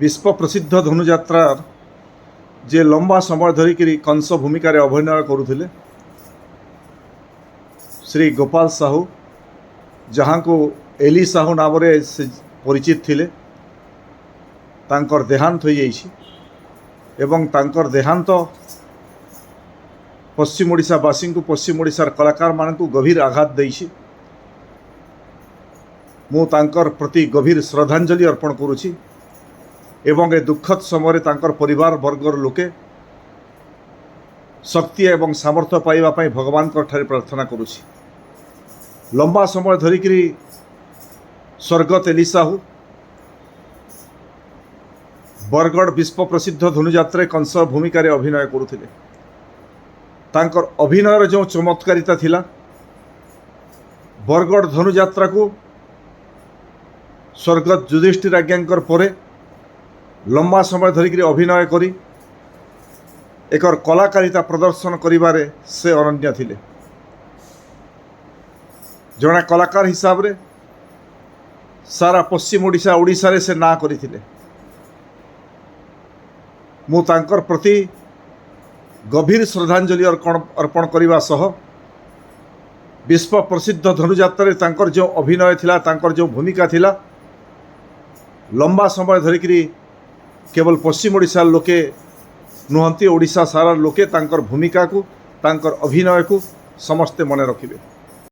विश्व प्रसिद्ध धनुयात्रार जे लंबा समय धरिकी कंस भूमिकार अभिनय करुले श्री गोपाल साहू जहाँ को एली साहू नाम से परिचित थिले तांकर देहांत हो जाइछि एवं तांकर देहांत पश्चिम ओडिशावासी को पश्चिम ओडिशार कलाकार मानू गभीर आघात देइछि। मु तांकर प्रति गभीर श्रद्धांजलि अर्पण करुछि एवं ए दुखद समय तांकर परिवार वर्गर लोके शक्ति एवं सामर्थ्य पाइबा पई भगवान ठारे प्रार्थना करुछि। लंबा समय धरिकी स्वर्गत एली साहू बरगढ़ विश्व प्रसिद्ध धनुयात्रा कंस भूमिकार अभिनय करुथिले। तांकर अभिनयर जो चमत्कारिता थिला बरगढ़ धनुयात्रा को स्वर्गत युधिष्ठिर आज्ञांकर परे लंबा समय धरिकी अभिनय करी एकर कलाकारिता प्रदर्शन करिबारे से अनन्य थिले। जड़े कलाकार हिसाब रे सारा पश्चिम ओडिशा ओडिशा रे से ना करिथिले। मु तांकर प्रति गभीर श्रद्धांजलि अर्पण करने सह विश्व प्रसिद्ध धनुयात्रा तांकर जो अभिनय थिला तांकर जो भूमिका थिला लंबा समय धरिकी केवल पश्चिम ओडिशा लोके नुहंती ओडिशा सारा लोके तांकर भूमिका को तांकर अभिनय को समस्ते मन रखिबे।